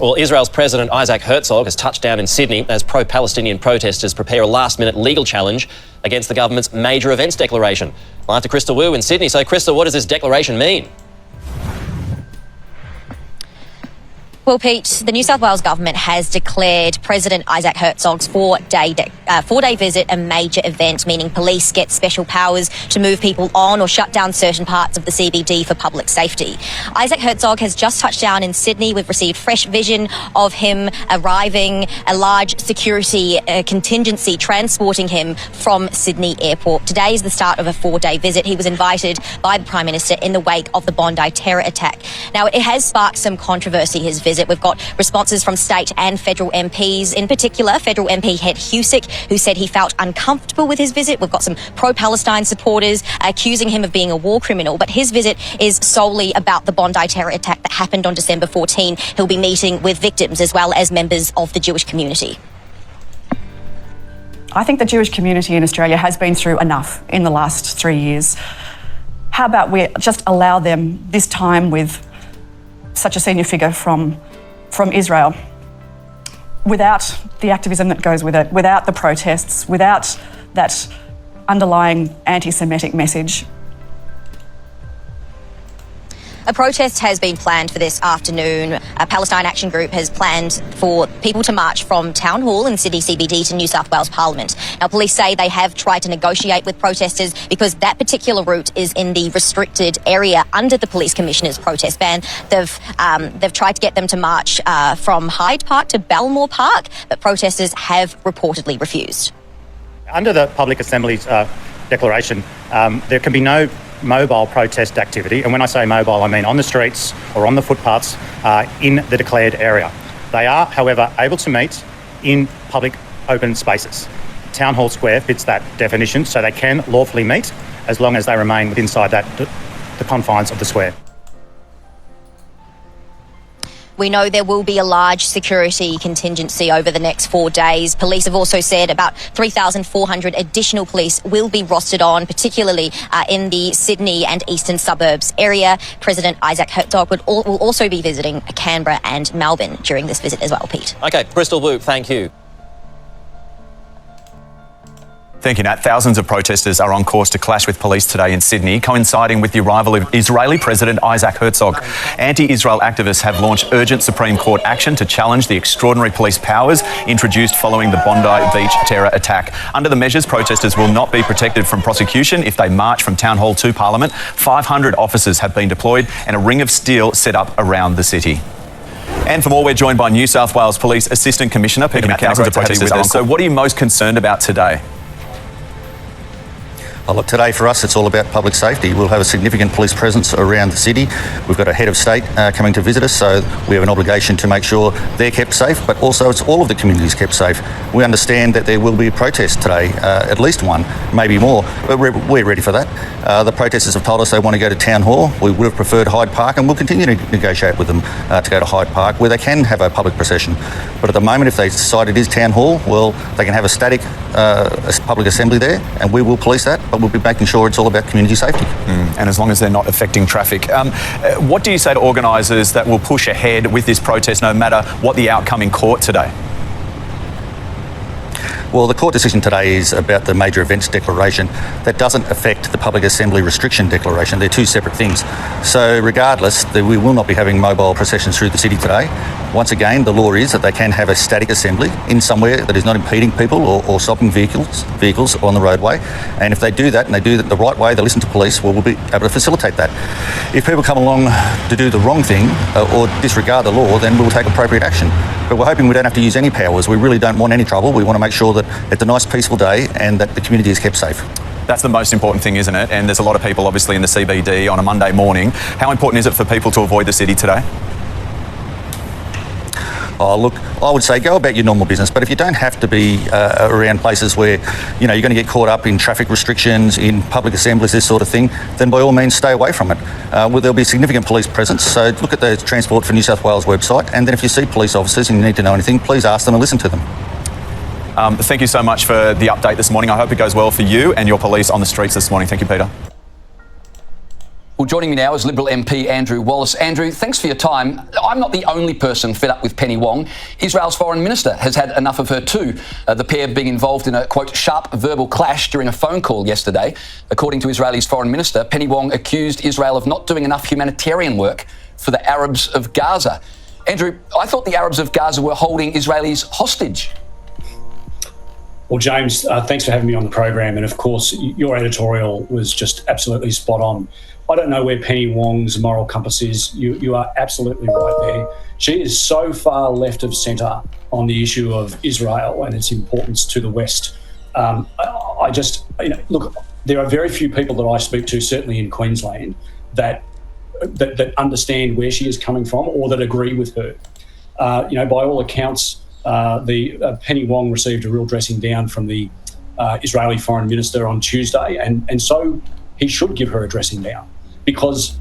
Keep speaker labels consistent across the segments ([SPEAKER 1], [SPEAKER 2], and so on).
[SPEAKER 1] Well, Israel's President ISSAC HERTZOG has touched down in Sydney as pro-Palestinian protesters prepare a last-minute legal challenge against the government's major events declaration. Live to Crystal Wu in Sydney. So, Crystal, what does this declaration mean?
[SPEAKER 2] Well, Pete, the New South Wales government has declared President ISSAC HERTZOG's four-day visit a major event, meaning police get special powers to move people on or shut down certain parts of the CBD for public safety. ISSAC HERTZOG has just touched down in Sydney. We've received fresh vision of him arriving, a large security contingency transporting him from Sydney Airport. Today is the start of a four-day visit. He was invited by the Prime Minister in the wake of the Bondi terror attack. Now, it has sparked some controversy, his visit. We've got responses from state and federal MPs. In particular, federal MP HERTZOG, who said he felt uncomfortable with his visit. We've got some pro-Palestine supporters accusing him of being a war criminal. But his visit is solely about the Bondi terror attack that happened on December 14. He'll be meeting with victims as well as members of the Jewish community.
[SPEAKER 3] I think the Jewish community in Australia has been through enough in the last 3 years. How about we just allow them this time with such a senior figure from Israel, without the activism that goes with it, without the protests, without that underlying anti-Semitic message.
[SPEAKER 2] A protest has been planned for this afternoon. A Palestine Action Group has planned for people to march from Town Hall in Sydney CBD to New South Wales Parliament. Now, police say they have tried to negotiate with protesters because that particular route is in the restricted area under the Police Commissioner's protest ban. They've tried to get them to march from Hyde Park to Belmore Park, but protesters have reportedly refused.
[SPEAKER 4] Under the Public Assembly's declaration, there can be no mobile protest activity, and when I say mobile, I mean on the streets or on the footpaths in the declared area. They are, however, able to meet in public open spaces. Town Hall Square fits that definition, so they can lawfully meet as long as they remain within the confines of the square.
[SPEAKER 2] We know there will be a large security contingency over the next 4 days. Police have also said about 3,400 additional police will be rostered on, particularly in the Sydney and eastern suburbs area. President ISSAC HERTZOG will also be visiting Canberra and Melbourne during this visit as well, Pete.
[SPEAKER 1] OK, Crystal Wu, thank you.
[SPEAKER 5] Thank you, Nat. Thousands of protesters are on course to clash with police today in Sydney, coinciding with the arrival of Israeli President ISSAC HERTZOG. Anti-Israel activists have launched urgent Supreme Court action to challenge the extraordinary police powers introduced following the Bondi Beach terror attack. Under the measures, protesters will not be protected from prosecution if they march from Town Hall to Parliament. 500 officers have been deployed and a ring of steel set up around the city. And for more, we're joined by New South Wales Police Assistant Commissioner Peter McCaskill. Protesters with us. So what are you most concerned about today?
[SPEAKER 6] Look, today for us it's all about public safety. We'll have a significant police presence around the city. We've got a head of state coming to visit us, so we have an obligation to make sure they're kept safe, but also it's all of the communities kept safe. We understand that there will be a protest today, at least one, maybe more, but we're ready for that. The protesters have told us they want to go to Town Hall. We would have preferred Hyde Park, and we'll continue to negotiate with them to go to Hyde Park, where they can have a public procession. But at the moment, if they decide it is Town Hall, well, they can have a static public assembly there, and we will police that. But we'll be making sure it's all about community safety.
[SPEAKER 5] And as long as they're not affecting traffic. What do you say to organisers that will push ahead with this protest no matter what the outcome in court today?
[SPEAKER 6] Well, the court decision today is about the major events declaration. That doesn't affect the public assembly restriction declaration. They're two separate things. So regardless, we will not be having mobile processions through the city today. Once again, the law is that they can have a static assembly in somewhere that is not impeding people or stopping vehicles on the roadway. And if they do that and they do it the right way, they listen to police, well, we'll be able to facilitate that. If people come along to do the wrong thing or disregard the law, then we'll take appropriate action. But we're hoping we don't have to use any powers. We really don't want any trouble. We want to make sure that it's a nice, peaceful day and that the community is kept safe.
[SPEAKER 5] That's the most important thing, isn't it? And there's a lot of people, obviously, in the CBD on a Monday morning. How important is it for people to avoid the city today?
[SPEAKER 6] Oh, look, I would say go about your normal business, but if you don't have to be around places where, you know, you're going to get caught up in traffic restrictions, in public assemblies, this sort of thing, then by all means stay away from it. Well, there'll be significant police presence, so look at the Transport for New South Wales website, and then if you see police officers and you need to know anything, please ask them and listen to them.
[SPEAKER 5] Thank you so much for the update this morning. I hope it goes well for you and your police on the streets this morning. Thank you, Peter.
[SPEAKER 7] Well, joining me now is Liberal MP Andrew Wallace. Andrew, thanks for your time. I'm not the only person fed up with Penny Wong. Israel's foreign minister has had enough of her too, the pair being involved in a, quote, sharp verbal clash during a phone call yesterday. According to Israel's foreign minister, Penny Wong accused Israel of not doing enough humanitarian work for the Arabs of Gaza. Andrew, I thought the Arabs of Gaza were holding Israelis hostage.
[SPEAKER 8] Well, James, thanks for having me on the program. And of course, your editorial was just absolutely spot on. I don't know where Penny Wong's moral compass is. You are absolutely right there. She is so far left of centre on the issue of Israel and its importance to the West. I just, look, there are very few people that I speak to, certainly in Queensland, that understand where she is coming from or that agree with her. By all accounts, Penny Wong received a real dressing down from the Israeli foreign minister on Tuesday, and so he should give her a dressing down, because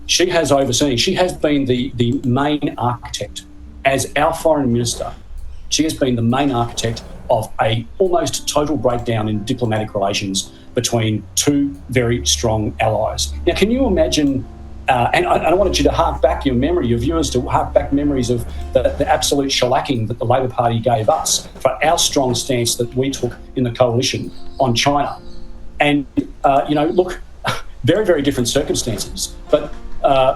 [SPEAKER 8] she has been the main architect. As our foreign minister, she has been the main architect of a almost total breakdown in diplomatic relations between two very strong allies. Now, can you imagine, and I wanted you to hark back your viewers to hark back memories of the absolute shellacking that the Labor Party gave us for our strong stance that we took in the coalition on China. And, look, very, very different circumstances. But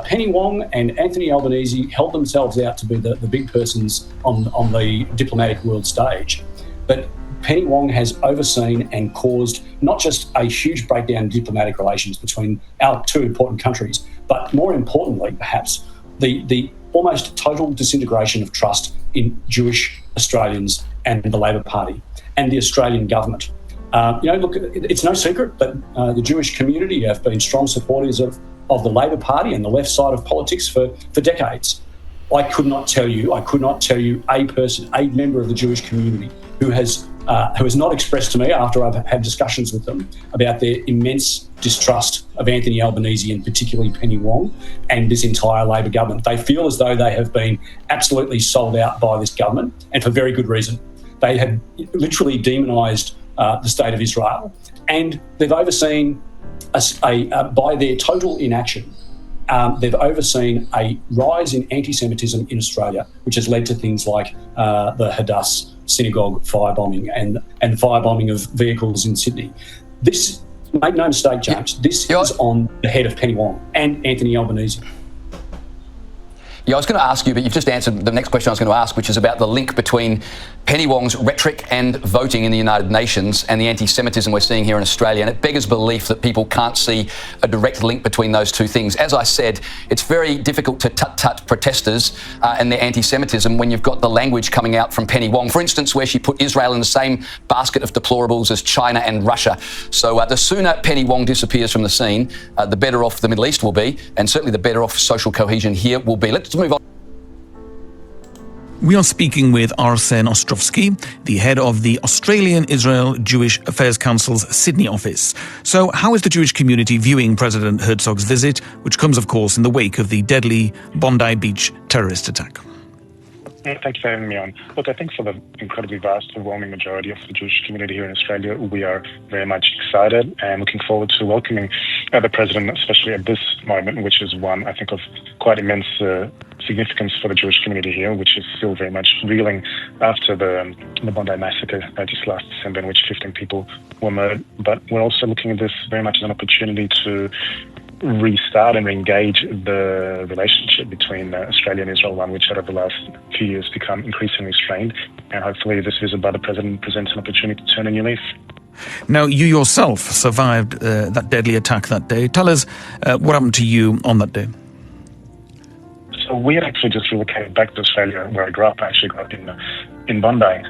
[SPEAKER 8] Penny Wong and Anthony Albanese held themselves out to be the big persons on the diplomatic world stage. But Penny Wong has overseen and caused not just a huge breakdown in diplomatic relations between our two important countries, but more importantly, perhaps, the almost total disintegration of trust in Jewish Australians and the Labor Party and the Australian government. Look, it's no secret that the Jewish community have been strong supporters of the Labor Party and the left side of politics for decades. I could not tell you a person, a member of the Jewish community who has not expressed to me, after I've had discussions with them, about their immense distrust of Anthony Albanese and particularly Penny Wong and this entire Labor government. They feel as though they have been absolutely sold out by this government, and for very good reason. They have literally demonised the state of Israel, and they've overseen, by their total inaction, they've overseen a rise in anti-Semitism in Australia, which has led to things like the Hadass synagogue firebombing and the firebombing of vehicles in Sydney. This, make no mistake, James, this is on the head of Penny Wong and Anthony Albanese.
[SPEAKER 7] Yeah, I was going to ask you, but you've just answered the next question I was going to ask, which is about the link between Penny Wong's rhetoric and voting in the United Nations and the anti-Semitism we're seeing here in Australia. And it beggars belief that people can't see a direct link between those two things. As I said, it's very difficult to tut-tut protesters and their anti-Semitism when you've got the language coming out from Penny Wong, for instance, where she put Israel in the same basket of deplorables as China and Russia. So the sooner Penny Wong disappears from the scene, the better off the Middle East will be, and certainly the better off social cohesion here will be. Let's move on.
[SPEAKER 9] We are speaking with Arsen Ostrovsky, the head of the Australian Israel Jewish Affairs Council's Sydney office. So how is the Jewish community viewing President Herzog's visit, which comes, of course, in the wake of the deadly Bondi Beach terrorist attack?
[SPEAKER 10] Thank you for having me on. Look, I think for the incredibly vast, overwhelming majority of the Jewish community here in Australia, we are very much excited and looking forward to welcoming the President, especially at this moment, which is one, I think, of quite immense significance for the Jewish community here, which is still very much reeling after the Bondi massacre just last December, in which 15 people were murdered. But we're also looking at this very much as an opportunity to restart and re-engage the relationship between Australia and Israel, one which had over the last few years become increasingly strained. And hopefully this visit by the President presents an opportunity to turn a new leaf.
[SPEAKER 9] Now, you yourself survived that deadly attack that day. Tell us what happened to you on that day.
[SPEAKER 10] So we had actually just relocated back to Australia, where I grew up. I actually grew up in Bondi,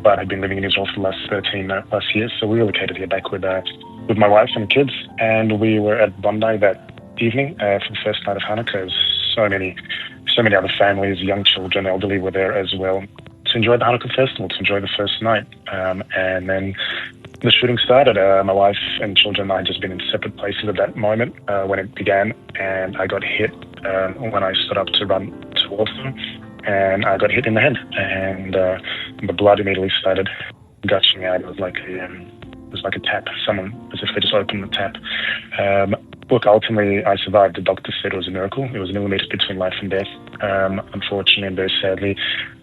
[SPEAKER 10] but I'd been living in Israel for the last 13 plus years. So we relocated here back with my wife and kids, and we were at Bondi that evening for the first night of Hanukkah. So many other families, young children, elderly were there as well to enjoy the Hanukkah festival, to enjoy the first night. And then the shooting started. My wife and children and I had just been in separate places at that moment when it began, and I got hit when I stood up to run towards them, and I got hit in the head, and the blood immediately started gushing out. It was like a tap, someone, as if they just opened the tap. Look, ultimately, I survived. The doctor said it was a miracle. It was a millimetre between life and death. Unfortunately and very sadly,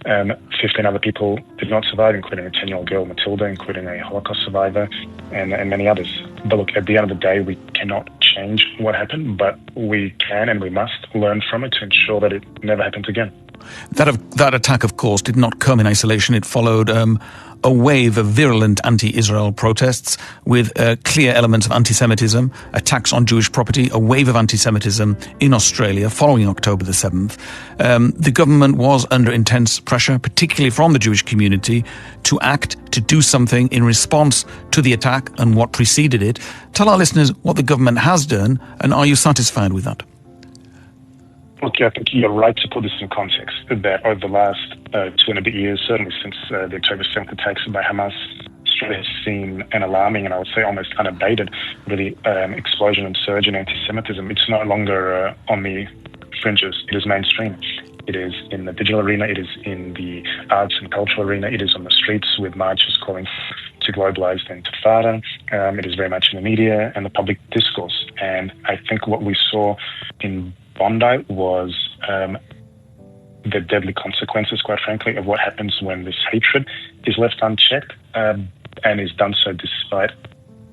[SPEAKER 10] 15 other people did not survive, including a 10-year-old girl, Matilda, including a Holocaust survivor, and many others. But look, at the end of the day, we cannot change what happened, but we can and we must learn from it to ensure that it never happens again.
[SPEAKER 9] That attack, of course, did not come in isolation. It followed a wave of virulent anti-Israel protests with clear elements of anti-Semitism, attacks on Jewish property, a wave of anti-Semitism in Australia following October the 7th. The government was under intense pressure, particularly from the Jewish community, to act, to do something in response to the attack and what preceded it. Tell our listeners what the government has done, and are you satisfied with that?
[SPEAKER 10] Look, I think you're right to put this in context, that over the last 2.5 years, certainly since the October 7th attacks by Hamas, Australia has seen an alarming and I would say almost unabated really explosion and surge in anti-Semitism. It's no longer on the fringes, it is mainstream. It is in the digital arena, it is in the arts and cultural arena, it is on the streets with marches calling to globalise the intifada. It is very much in the media and the public discourse. And I think what we saw in Bondi was the deadly consequences, quite frankly, of what happens when this hatred is left unchecked and is done so despite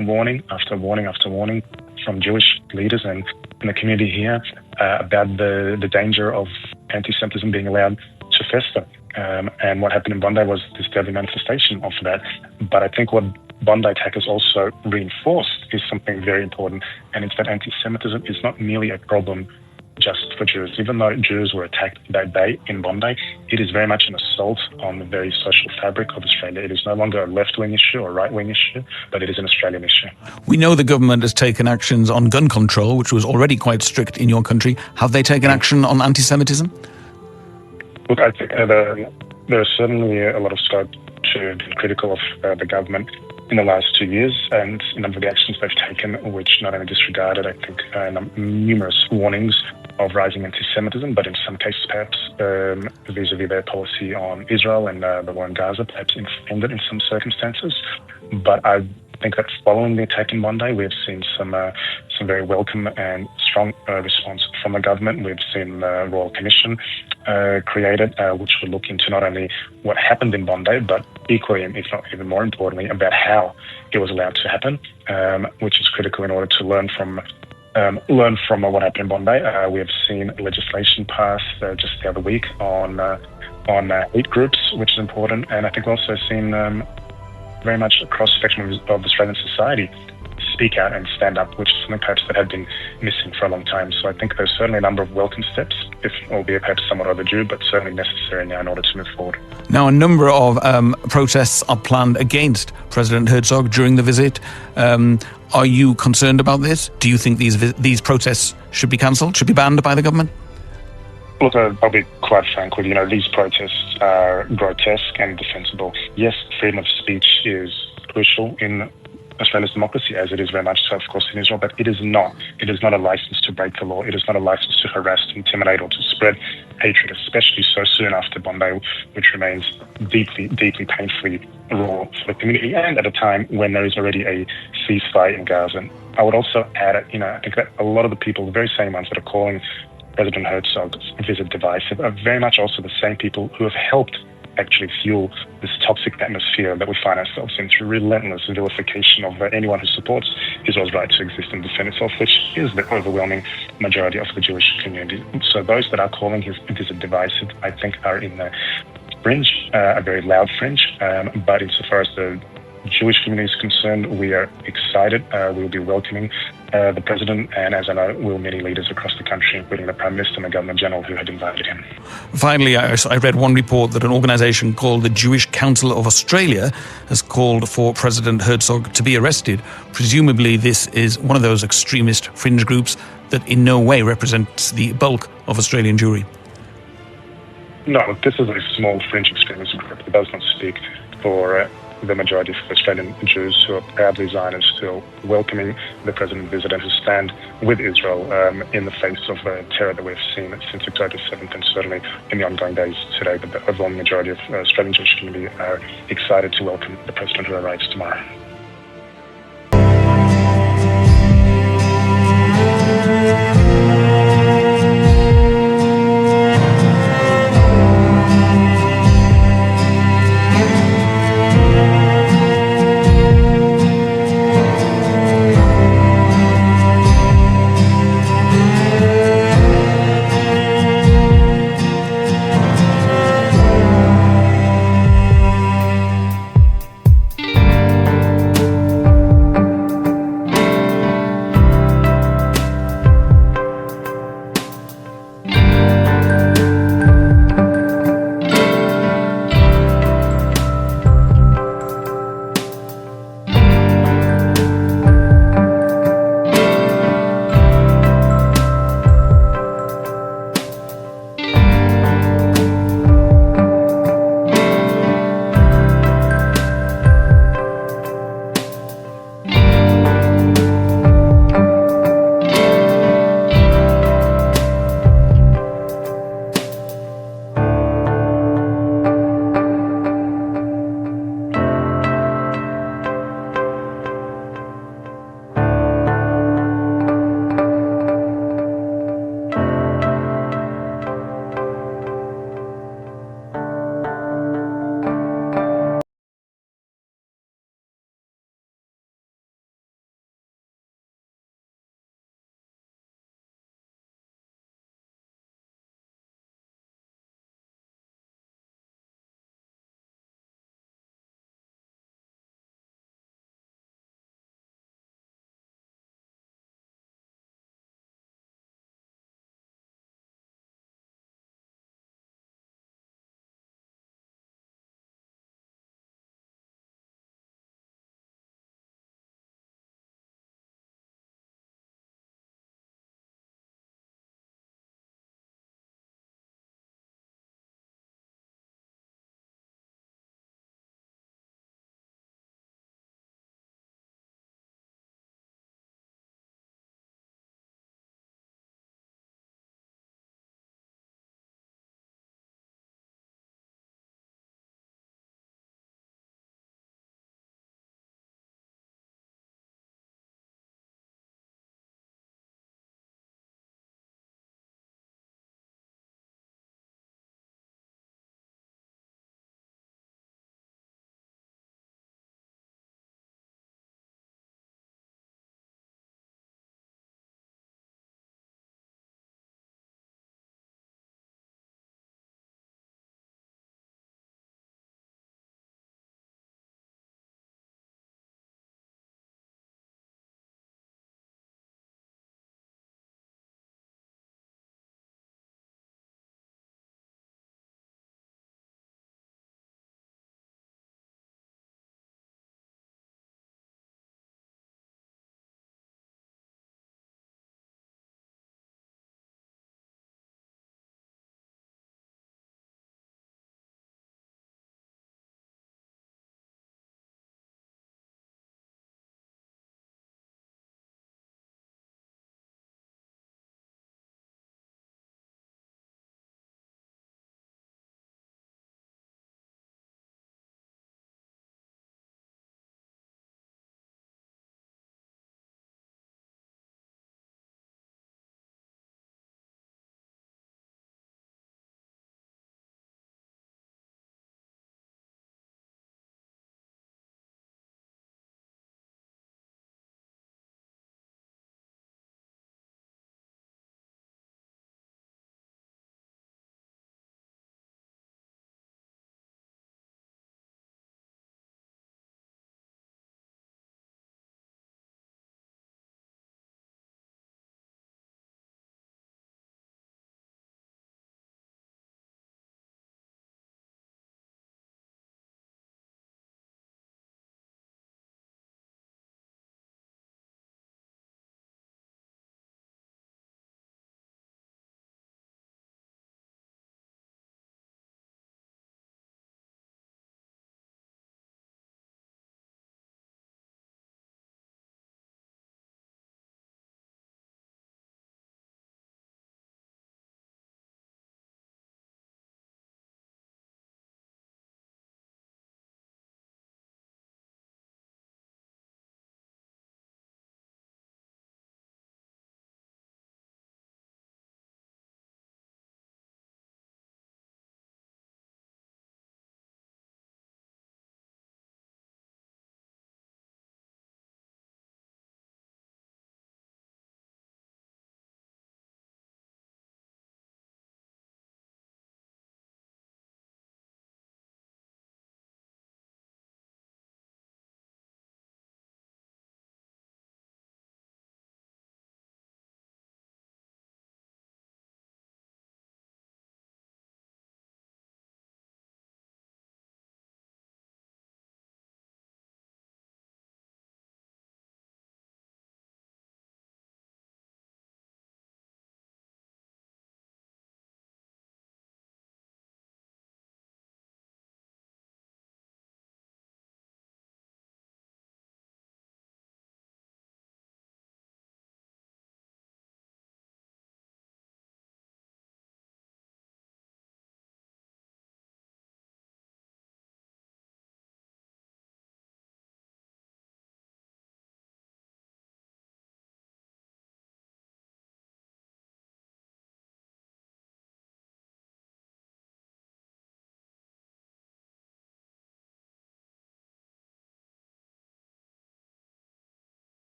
[SPEAKER 10] warning after warning after warning from Jewish leaders and in the community here about the danger of anti-Semitism being allowed to fester. And what happened in Bondi was this deadly manifestation of that. But I think what Bondi attack has also reinforced is something very important, and it's that anti-Semitism is not merely a problem just for Jews. Even though Jews were attacked that day in Bondi, it is very much an assault on the very social fabric of Australia. It is no longer a left-wing issue or right-wing issue, but it is an Australian issue.
[SPEAKER 9] We know the government has taken actions on gun control, which was already quite strict in your country. Have they taken action on anti-Semitism?
[SPEAKER 10] Look, I think there is certainly a lot of scope to be critical of the government in the last 2 years, and a number of the actions they've taken, which not only disregarded, I think, numerous warnings of rising anti-Semitism, but in some cases perhaps vis-a-vis their policy on Israel and the war in Gaza, perhaps inflamed it in some circumstances. But I think that following the attack in Bondi, we have seen some very welcome and strong response from the government. We've seen the Royal Commission created, which will look into not only what happened in Bondi, but equally, and if not even more importantly, about how it was allowed to happen, which is critical in order to learn from what happened in Bondi. We have seen legislation passed just the other week on hate groups, which is important, and I think we've also seen very much across the spectrum of Australian society speak out and stand up, which is something perhaps that had been missing for a long time. So I think there's certainly a number of welcome steps, if albeit perhaps somewhat overdue, but certainly necessary now in order to move forward.
[SPEAKER 9] Now, a number of protests are planned against President Herzog during the visit. Are you concerned about this? Do you think these protests should be cancelled, should be banned by the government?
[SPEAKER 10] Look, I'll be quite frank with you. These protests are grotesque and indefensible. Yes, freedom of speech is crucial in Australia's democracy, as it is very much so, of course, in Israel, but it is not. It is not a license to break the law. It is not a license to harass, to intimidate, or to spread hatred, especially so soon after Bondi, which remains deeply, deeply, painfully raw for the community, and at a time when there is already a ceasefire in Gaza. I would also add, I think that a lot of the people, the very same ones that are calling President Herzog's visit divisive, are very much also the same people who have helped actually fuel this toxic atmosphere that we find ourselves in through relentless vilification of anyone who supports Israel's right to exist and defend itself, which is the overwhelming majority of the Jewish community. So those that are calling his visit divisive, I think, are in the fringe, a very loud fringe, but insofar as the Jewish community is concerned, we are excited. We'll be welcoming the President, and as I know, will many leaders across the country, including the Prime Minister and the Governor General who had invited him.
[SPEAKER 9] Finally, I read one report that an organisation called the Jewish Council of Australia has called for President Herzog to be arrested. Presumably this is one of those extremist fringe groups that in no way represents the bulk of Australian Jewry.
[SPEAKER 10] No, this is a small fringe extremist group. It does not speak for the majority of Australian Jews who are proudly Zionists, who are welcoming the President visit and who stand with Israel in the face of terror that we've seen since October 7th and certainly in the ongoing days today. But the overwhelming majority of Australian Jewish community are excited to welcome the President who arrives tomorrow.